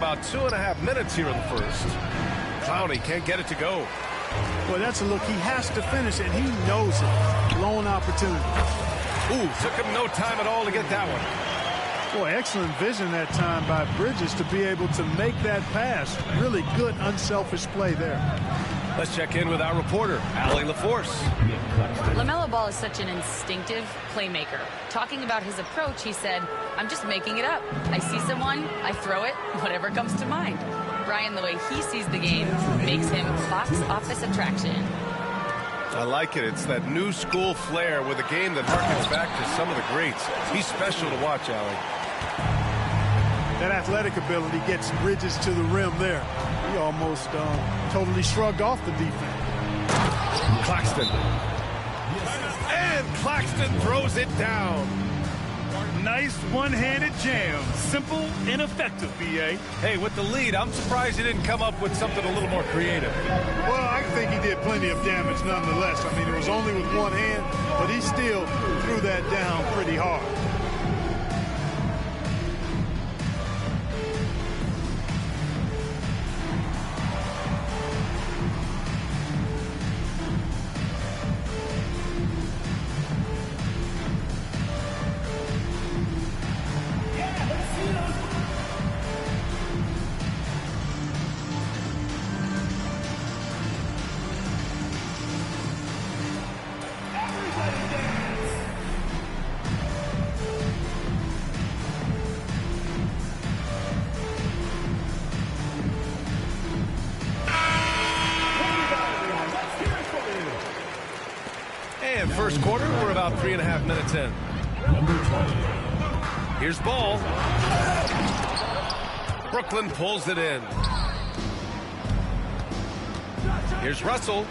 About 2.5 minutes here in the first. Clowney can't get it to go. Well, that's a look. He has to finish it. He knows it. Blown opportunity. Ooh, took him no time at all to get that one. Boy, excellent vision that time by Bridges to be able to make that pass. Really good, unselfish play there. Let's check in with our reporter, Allie LaForce. LaMelo Ball is such an instinctive playmaker. Talking about his approach, he said, "I'm just making it up. I see someone, I throw it, whatever comes to mind." Brian, the way he sees the game makes him box office attraction. I like it. It's that new school flair with a game that harkens back to some of the greats. He's special to watch, Allie. That athletic ability gets Bridges to the rim there. He almost totally shrugged off the defense. Claxton. And Claxton throws it down. Nice one-handed jam. Simple and effective, B.A. Hey, with the lead, I'm surprised he didn't come up with something a little more creative. Well, I think he did plenty of damage nonetheless. I mean, it was only with one hand, but he still threw that down pretty hard. And first quarter, we're about 3.5 minutes in. Here's Ball. Brooklyn pulls it in. Here's Russell.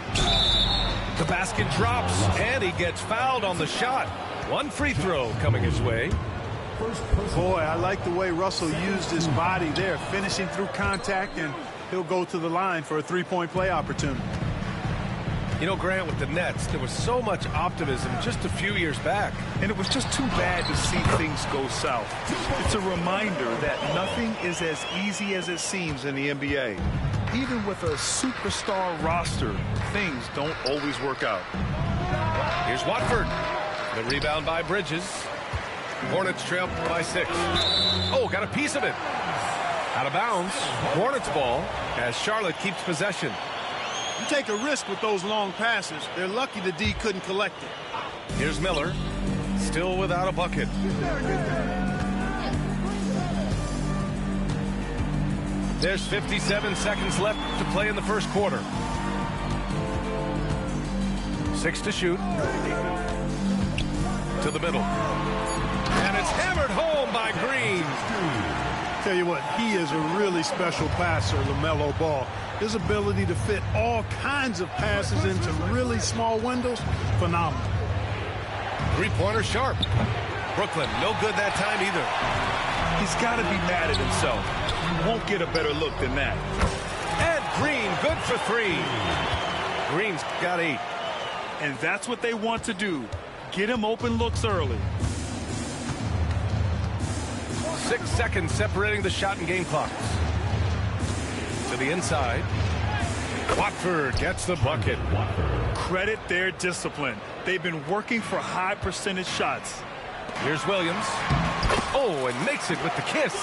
The basket drops, and he gets fouled on the shot. One free throw coming his way. Boy, I like the way Russell used his body there, finishing through contact, and he'll go to the line for a three-point play opportunity. You know, Grant, with the Nets, there was so much optimism just a few years back. And it was just too bad to see things go south. It's a reminder that nothing is as easy as it seems in the NBA. Even with a superstar roster, things don't always work out. Here's Watford. The rebound by Bridges. Hornets trail by 6. Oh, got a piece of it. Out of bounds. Hornets ball as Charlotte keeps possession. You take a risk with those long passes. They're lucky the D couldn't collect it. Here's Miller. Still without a bucket. There's 57 seconds left to play in the first quarter. 6 to shoot. To the middle. And it's hammered home by Green. Tell you what, he is a really special passer, LaMelo Ball. His ability to fit all kinds of passes into really small windows, phenomenal. Three-pointer sharp. Brooklyn, no good that time either. He's got to be mad at himself. You won't get a better look than that. And Green, good for 3. Green's got 8. And that's what they want to do. Get him open looks early. 6 seconds separating the shot and game clocks. To the inside. Watford gets the bucket. Credit their discipline. They've been working for high percentage shots. Here's Williams. Oh, and makes it with the kiss.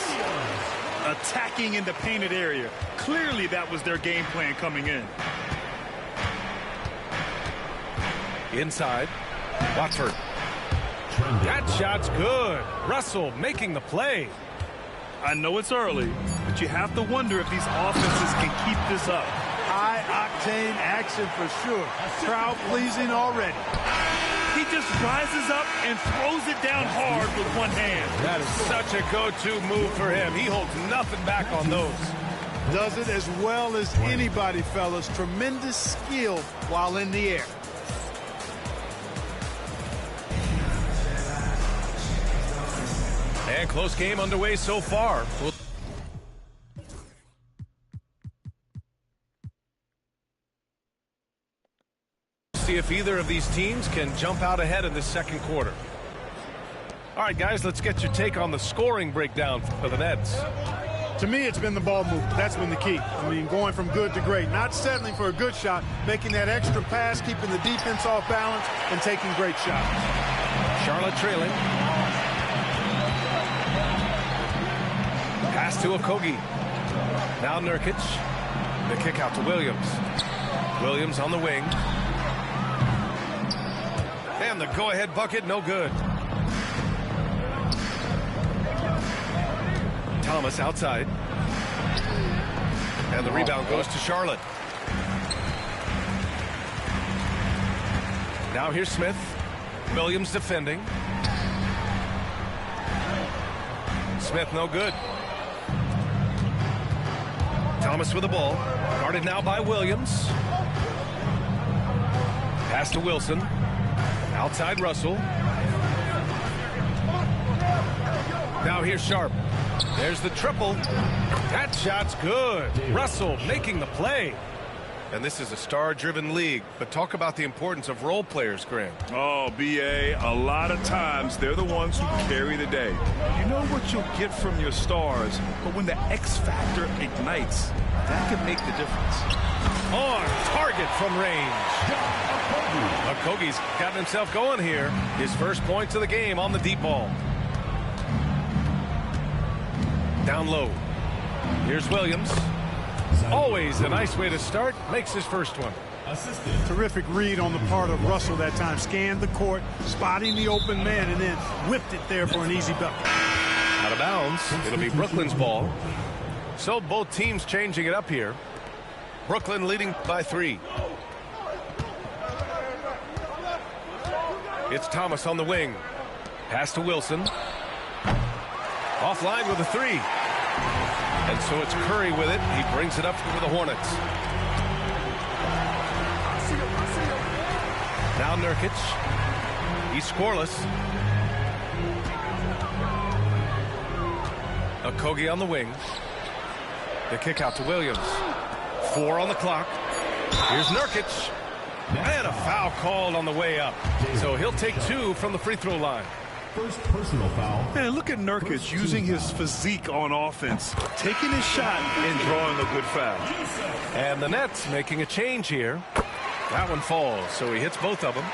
Attacking in the painted area. Clearly that was their game plan coming in. Inside. Watford. That shot's good. Russell making the play. I know it's early, but you have to wonder if these offenses can keep this up. High-octane action for sure. Crowd-pleasing already. He just rises up and throws it down hard with one hand. That is such a go-to move for him. He holds nothing back on those. Does it as well as anybody, fellas. Tremendous skill while in the air. And close game underway so far. We'll see if either of these teams can jump out ahead in this second quarter. All right, guys, let's get your take on the scoring breakdown for the Nets. To me, it's been the ball movement. That's been the key. I mean, going from good to great. Not settling for a good shot, making that extra pass, keeping the defense off balance, and taking great shots. Charlotte trailing. Pass to Okogie. Now Nurkic. The kick out to Williams. Williams on the wing. And the go-ahead bucket, no good. Thomas outside. And the rebound goes to Charlotte. Now here's Smith. Williams defending. Smith no good. Thomas with the ball. Guarded now by Williams. Pass to Wilson. Outside Russell. Now here's Sharp. There's the triple. That shot's good. Russell making the play. And this is a star-driven league, but talk about the importance of role players, Grant. Oh, B.A., a lot of times they're the ones who carry the day. You know what you'll get from your stars, but when the X factor ignites, that can make the difference. On target from range. Okogie's got himself going here. His first points of the game on the deep ball. Down low. Here's Williams. Always a nice way to start. Makes his first one. Terrific read on the part of Russell that time. Scanned the court, spotting the open man, and then whipped it there for an easy bucket. Out of bounds. It'll be Brooklyn's ball. So both teams changing it up here. Brooklyn leading by 3. It's Thomas on the wing. Pass to Wilson. Offline with a 3. And so it's Curry with it. He brings it up for the Hornets. Now Nurkic. He's scoreless. Okogie on the wing. The kick out to Williams. 4 on the clock. Here's Nurkic. And a foul called on the way up. So he'll take 2 from the free throw line. First personal foul. Man, look at Nurkic using his physique on offense, taking his shot and drawing a good foul. And the Nets making a change here. That one falls, so he hits both of them.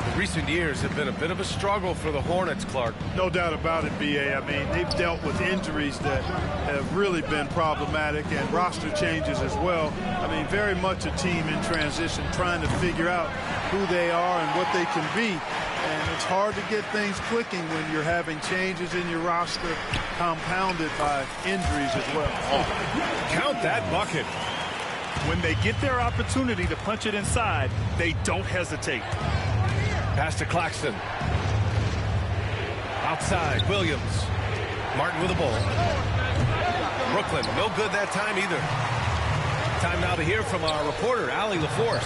The recent years have been a bit of a struggle for the Hornets, Clark. No doubt about it, B.A. I mean, they've dealt with injuries that have really been problematic and roster changes as well. I mean, very much a team in transition, trying to figure out who they are and what they can be. And it's hard to get things clicking when you're having changes in your roster compounded by injuries as well. Oh, count that bucket. When they get their opportunity to punch it inside, they don't hesitate. Pass to Claxton. Outside, Williams. Martin with the ball. Brooklyn, no good that time either. Time now to hear from our reporter, Allie LaForce.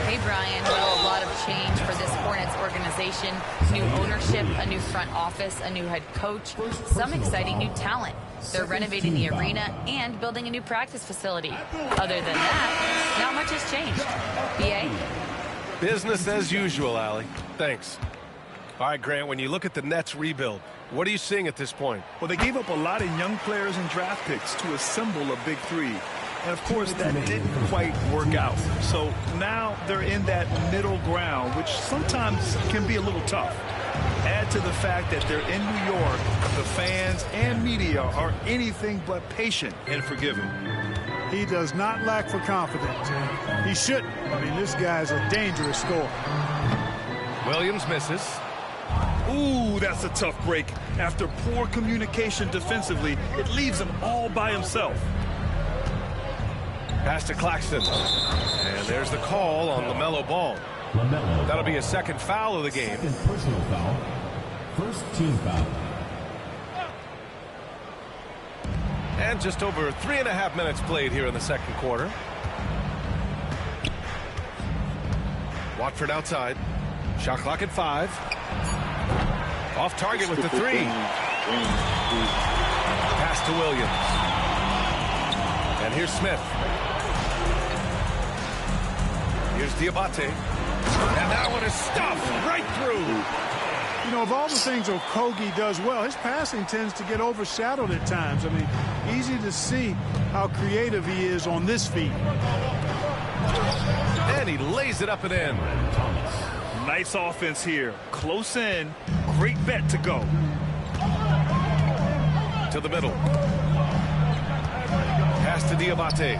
Hey, Brian. Well, a lot of change for this Hornets organization. New ownership, a new front office, a new head coach, some exciting new talent. They're renovating the arena and building a new practice facility. Other than that, not much has changed. B.A.? Business as usual, Allie. Thanks. All right, Grant, when you look at the Nets rebuild, what are you seeing at this point? Well, they gave up a lot of young players and draft picks to assemble a big 3. And, of course, that didn't quite work out. So now they're in that middle ground, which sometimes can be a little tough. Add to the fact that they're in New York, the fans and media are anything but patient and forgiving. He does not lack for confidence. He shouldn't. I mean, this guy's a dangerous scorer. Williams misses. Ooh, that's a tough break. After poor communication defensively, it leaves him all by himself. Pass to Claxton. And there's the call on LaMelo Ball. That'll be a second foul of the game. Second personal foul. First team foul. And just over 3.5 minutes played here in the second quarter. Watford outside. Shot clock at 5. Off target with the 3. Pass to Williams. And here's Smith. Here's Diabate. And that one is stuffed right through. You know, of all the things Okogie does well, his passing tends to get overshadowed at times. I mean, easy to see how creative he is on this feed. And he lays it up and in. Nice offense here. Close in. Great bet to go. To the middle. Pass to Diabate.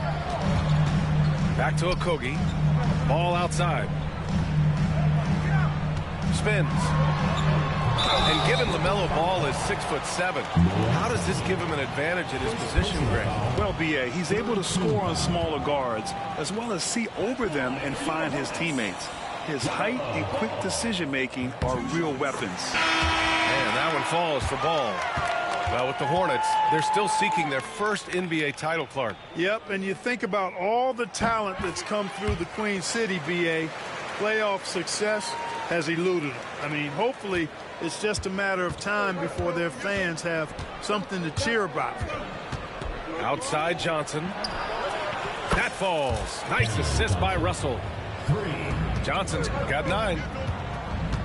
Back to Okogie. Ball outside. Spins. And given LaMelo Ball is 6'7", how does this give him an advantage at his position, Greg? Well, B.A., he's able to score on smaller guards as well as see over them and find his teammates. His height and quick decision-making are real weapons. And that one falls for Ball. Well, with the Hornets, they're still seeking their first NBA title, Clark. Yep, and you think about all the talent that's come through the Queen City, B.A., playoff success has eluded them. I mean, hopefully it's just a matter of time before their fans have something to cheer about. Outside Johnson. That falls. Nice assist by Russell. Johnson's got 9.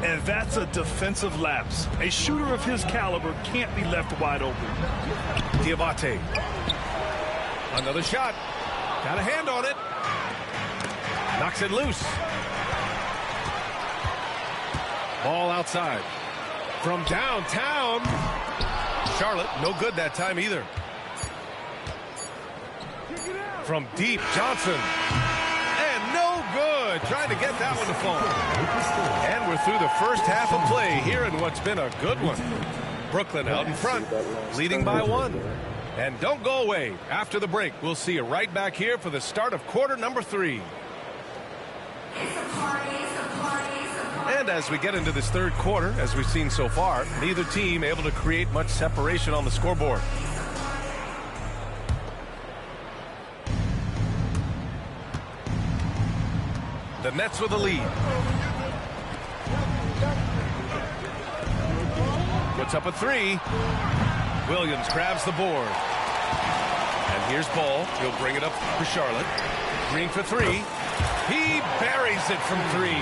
And that's a defensive lapse. A shooter of his caliber can't be left wide open. Diabate. Another shot. Got a hand on it. Knocks it loose. Ball outside. From downtown. Charlotte, no good that time either. From deep, Johnson. And no good. Trying to get that one to fall. And we're through the first half of play here in what's been a good one. Brooklyn out in front, leading by 1. And don't go away. After the break, we'll see you right back here for the start of quarter number 3. And as we get into this third quarter, as we've seen so far, neither team able to create much separation on the scoreboard. The Nets with the lead. Puts up a 3. Williams grabs the board. And here's Ball. He'll bring it up for Charlotte. Green for 3. He buries it from 3.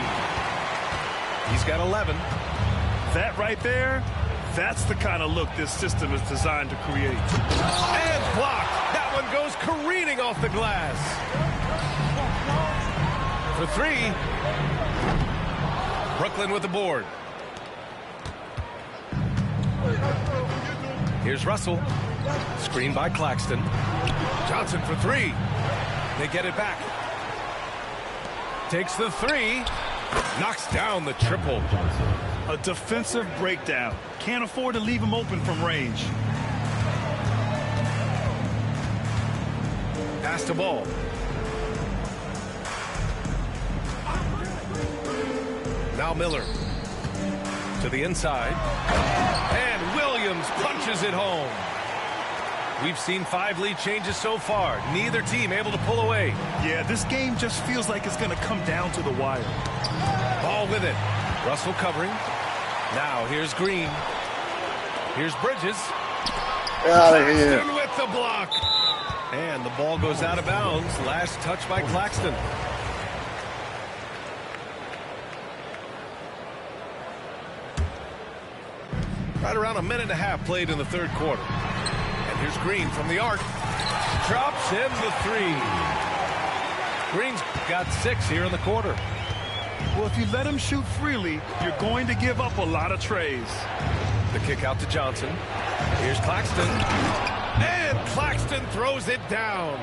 He's got 11. That right there, that's the kind of look this system is designed to create. And blocked. That one goes careening off the glass. For 3. Brooklyn with the board. Here's Russell. Screen by Claxton. Johnson for 3. They get it back. Takes the 3. Knocks down the triple. A defensive breakdown. Can't afford to leave him open from range. Pass to Ball. Now Miller. To the inside. And Williams punches it home. We've seen 5 lead changes so far. Neither team able to pull away. Yeah, this game just feels like it's going to come down to the wire. Ball with it. Russell covering. Now here's Green. Here's Bridges. Out of here. Claxton with the block. And the ball goes out of bounds. Last touch by Claxton. Right around a minute and a half played in the third quarter. And here's Green from the arc. Drops in the 3. Green's got 6 here in the quarter. Well, if you let him shoot freely, you're going to give up a lot of trays. The kick out to Johnson. Here's Claxton. And Claxton throws it down.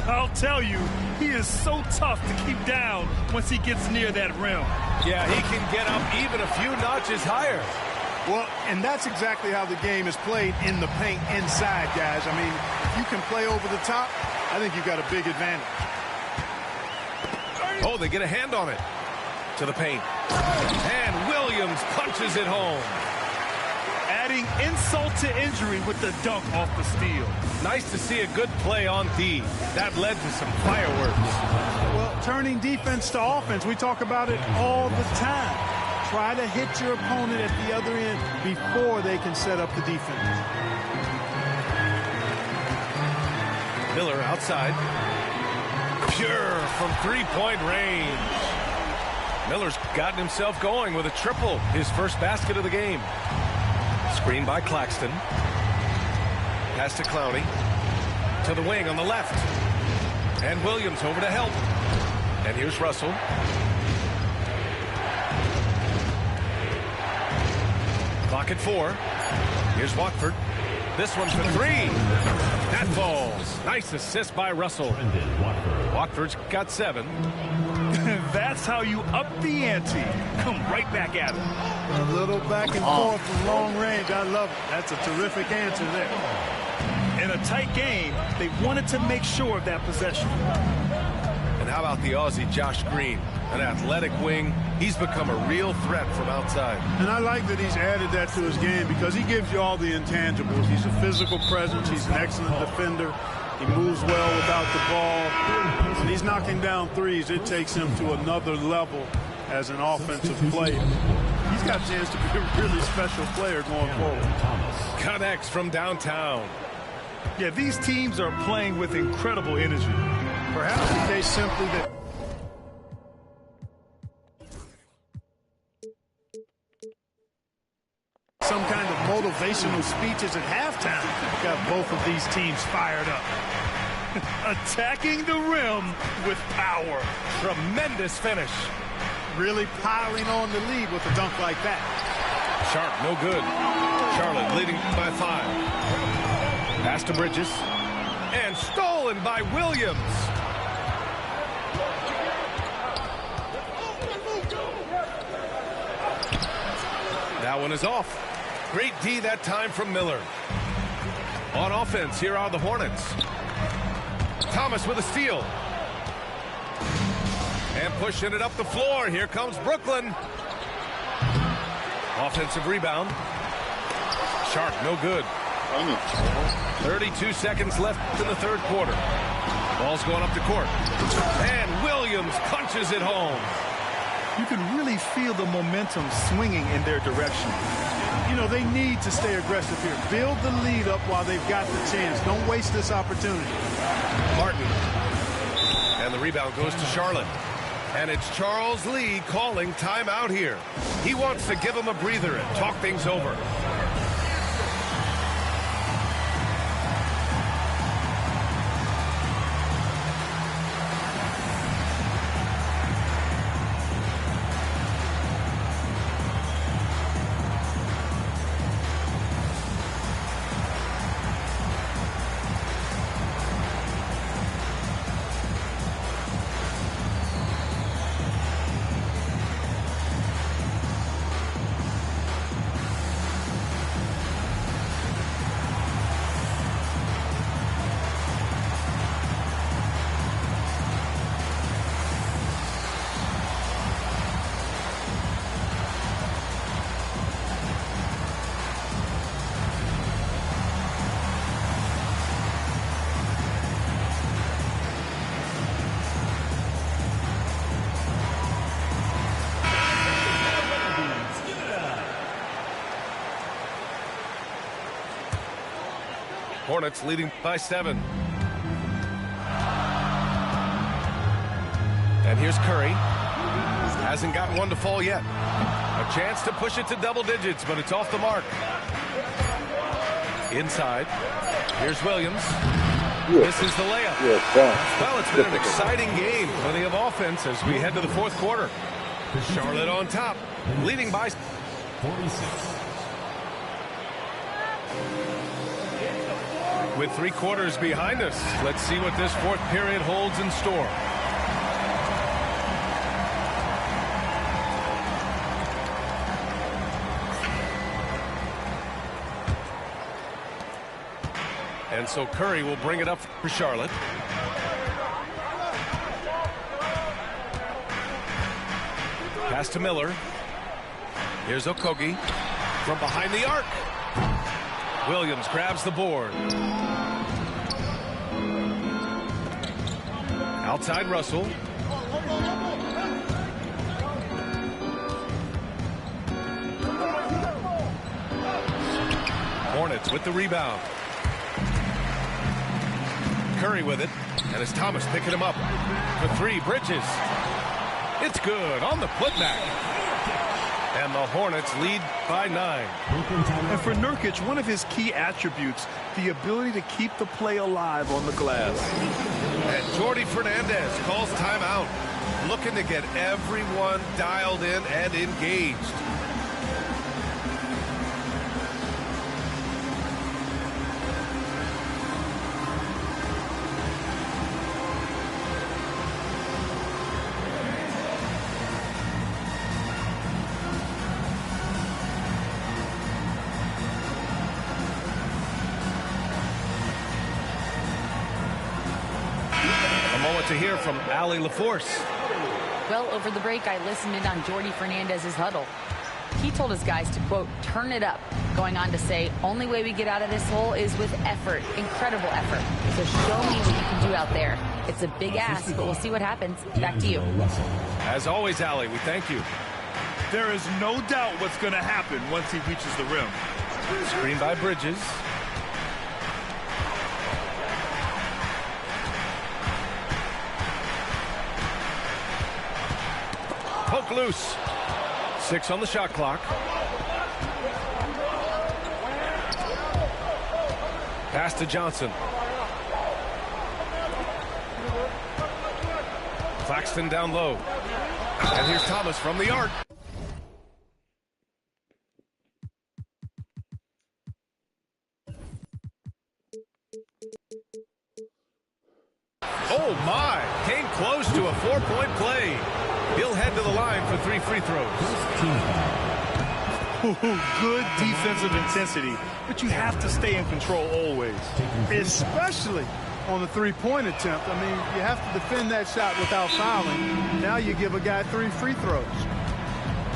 I'll tell you, he is so tough to keep down once he gets near that rim. Yeah, he can get up even a few notches higher. Well, and that's exactly how the game is played in the paint inside, guys. I mean, if you can play over the top, I think you've got a big advantage. Oh, they get a hand on it. To the paint. And Williams punches it home. Adding insult to injury with the dunk off the steal. Nice to see a good play on D. That led to some fireworks. Well, turning defense to offense, we talk about it all the time. Try to hit your opponent at the other end before they can set up the defense. Miller outside. Pure from three-point range. Miller's gotten himself going with a triple, his first basket of the game. Screen by Claxton. Pass to Clowney. To the wing on the left. And Williams over to help. And here's Russell. Clock at 4. Here's Watford. This one for 3. That falls. Nice assist by Russell. Watford's got 7. That's how you up the ante. Come right back at it. A little back and forth from long range. I love it. That's a terrific answer there. In a tight game, they wanted to make sure of that possession. And how about the Aussie Josh Green? An athletic wing. He's become a real threat from outside. And I like that he's added that to his game because he gives you all the intangibles. He's a physical presence. He's an excellent defender. He moves well without the ball. When he's knocking down threes, it takes him to another level as an offensive player. He's got a chance to be a really special player going forward. Connects from downtown. Yeah, these teams are playing with incredible energy. Perhaps the case simply that some kind of motivational speeches at halftime got both of these teams fired up. Attacking the rim with power. Tremendous finish. Really piling on the lead with a dunk like that. Sharp, no good. Charlotte leading by 5. Pass to Bridges. And stolen by Williams. That one is off. Great D that time from Miller. On offense, here are the Hornets. Thomas with a steal. And pushing it up the floor. Here comes Brooklyn. Offensive rebound. Sharp, no good. 32 seconds left in the third quarter. Ball's going up the court. And Williams punches it home. You can really feel the momentum swinging in their direction. You know, they need to stay aggressive here. Build the lead up while they've got the chance. Don't waste this opportunity. Martin. And the rebound goes to Charlotte. And it's Charles Lee calling timeout here. He wants to give him a breather and talk things over. Hornets leading by 7. And here's Curry. Hasn't got one to fall yet. A chance to push it to double digits, but it's off the mark. Inside. Here's Williams. This is the layup. Well, it's been an exciting game. Plenty of offense as we head to the fourth quarter. Charlotte on top, leading by 46. With 3 quarters behind us, let's see what this fourth period holds in store. And so Curry will bring it up for Charlotte. Pass to Miller. Here's Okogie from behind the arc. Williams grabs the board. Outside Russell. Hornets with the rebound. Curry with it. And it's Thomas picking him up. For 3, Bridges. It's good on the putback. And the Hornets lead by 9. And for Nurkic, one of his key attributes, the ability to keep the play alive on the glass. And Jordi Fernandez calls timeout, looking to get everyone dialed in and engaged. To hear from Allie LaForce. Well, over the break, I listened in on Jordi Fernandez's huddle. He told his guys to, quote, turn it up, going on to say, only way we get out of this hole is with effort, incredible effort. So show me what you can do out there. It's a big ask, but we'll see what happens. Back to you. As always, Allie, we thank you. There is no doubt what's going to happen once he reaches the rim. Screen by Bridges. Poke loose. 6 on the shot clock. Pass to Johnson. Claxton down low. And here's Thomas from the arc. Oh my! Came close to a 4-point play. He'll head to the line for 3 free throws. Good defensive intensity, but you have to stay in control always. Especially on the three-point attempt. I mean, you have to defend that shot without fouling. Now you give a guy 3 free throws.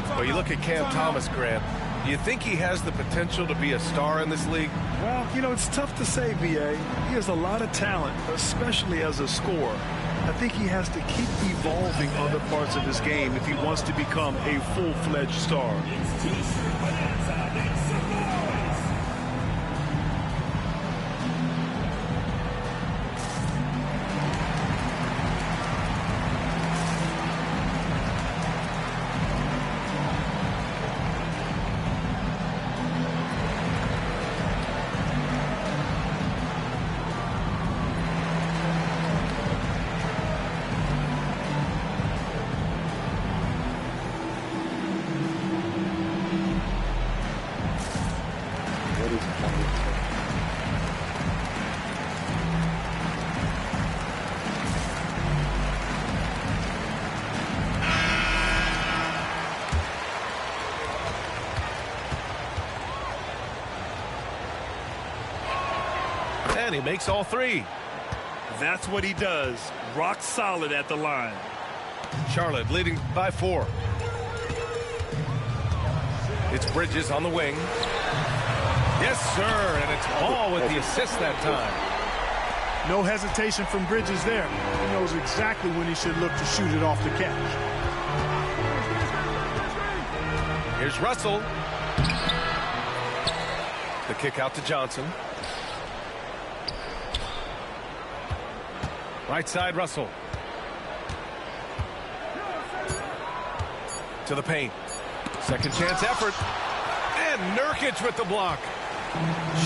Well, you look at Cam Thomas, Grant. Do you think he has the potential to be a star in this league? Well, you know, it's tough to say, B.A. He has a lot of talent, especially as a scorer. I think he has to keep evolving other parts of his game if he wants to become a full-fledged star. And he makes all 3. That's what he does. Rock solid at the line. Charlotte leading by 4. It's Bridges on the wing. Yes, sir. And it's Ball with the assist that time. No hesitation from Bridges there. He knows exactly when he should look to shoot it off the catch. Here's Russell. The kick out to Johnson. Right side, Russell. To the paint. Second chance effort. And Nurkic with the block.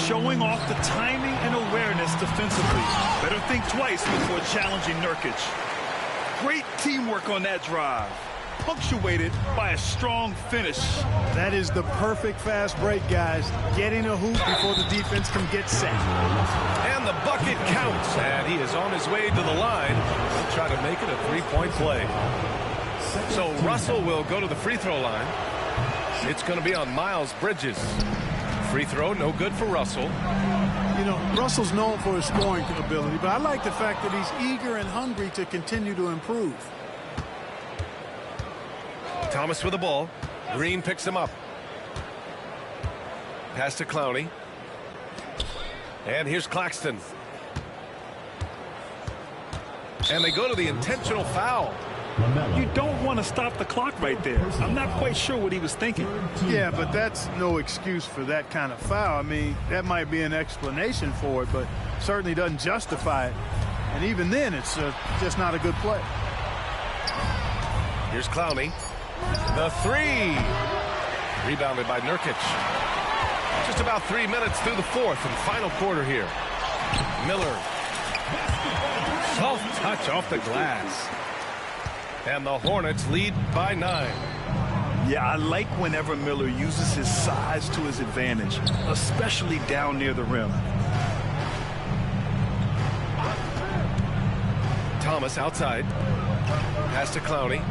Showing off the timing and awareness defensively. Better think twice before challenging Nurkic. Great teamwork on that drive. Punctuated by a strong finish. That is the perfect fast break, guys. Getting a hoop before the defense can get set. And the bucket counts. And he is on his way to the line. He'll try to make it a 3-point play. So Russell will go to the free throw line. It's going to be on Miles Bridges. Free throw, no good for Russell. You know, Russell's known for his scoring ability, but I like the fact that he's eager and hungry to continue to improve. Thomas with the ball. Green picks him up. Pass to Clowney. And here's Claxton. And they go to the intentional foul. You don't want to stop the clock right there. I'm not quite sure what he was thinking. Yeah, but that's no excuse for that kind of foul. I mean, that might be an explanation for it, but certainly doesn't justify it. And even then, it's just not a good play. Here's Clowney. The three. Rebounded by Nurkic. Just about 3 minutes through the fourth and final quarter here. Miller. Soft touch off the glass. And the Hornets lead by 9. Yeah, I like whenever Miller uses his size to his advantage, especially down near the rim. Thomas outside. Pass to Clowney.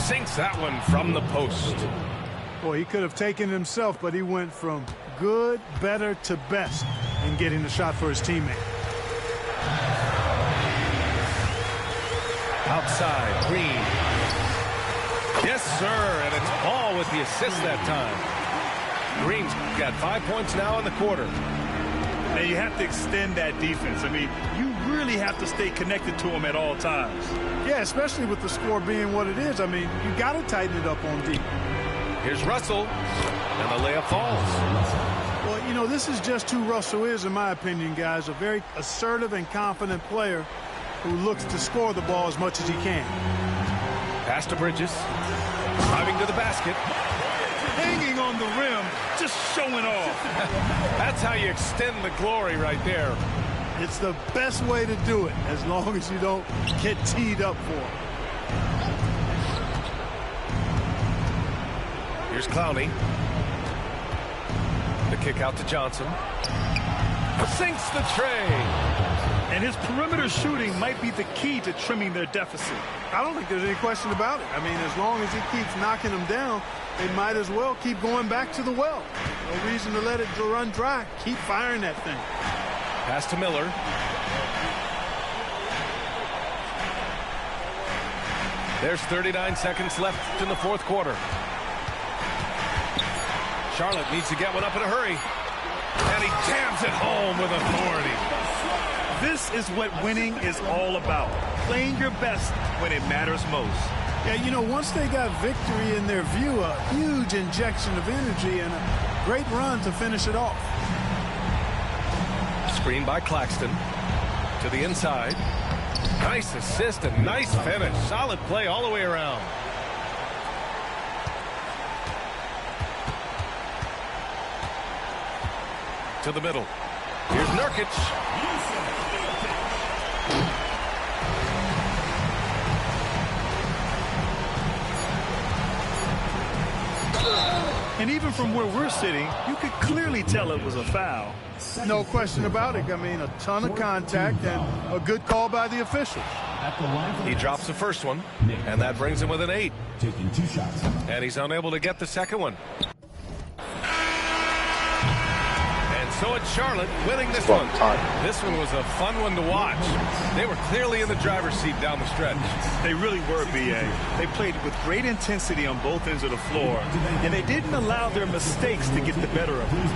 Sinks that one from the post. Boy, he could have taken it himself, but he went from good, better to best in getting the shot for his teammate. Outside, Green. Yes, sir, and it's Ball with the assist that time. Green's got 5 points now in the quarter. And you have to extend that defense. I mean, you really have to stay connected to him at all times. Yeah, especially with the score being what it is. I mean, you got to tighten it up on D. Here's Russell, and the layup falls. Well, you know, this is just who Russell is, in my opinion, guys. A very assertive and confident player who looks to score the ball as much as he can. Pass to Bridges. Driving to the basket. Hanging on the rim, just showing off. That's how you extend the glory right there. It's the best way to do it, as long as you don't get teed up for it. Here's Clowney. The kick out to Johnson. Sinks the tray. And his perimeter shooting might be the key to trimming their deficit. I don't think there's any question about it. I mean, as long as he keeps knocking them down, they might as well keep going back to the well. No reason to let it run dry. Keep firing that thing. Pass to Miller. There's 39 seconds left in the fourth quarter. Charlotte needs to get one up in a hurry. And he jams it home with authority. This is what winning is all about. Playing your best when it matters most. Yeah, you know, once they got victory in their view, a huge injection of energy and a great run to finish it off. Screen by Claxton. To the inside. Nice assist and nice finish. Solid play all the way around. To the middle. Here's Nurkic. And even from where we're sitting, you could clearly tell it was a foul. No question about it. I mean, a ton of contact and a good call by the official. He drops the first one, and that brings him within 8. Taking 2 shots. And he's unable to get the second one. And so it's Charlotte winning this one. This one was a fun one to watch. They were clearly in the driver's seat down the stretch. They really were, B.A. They played with great intensity on both ends of the floor, and they didn't allow their mistakes to get the better of them.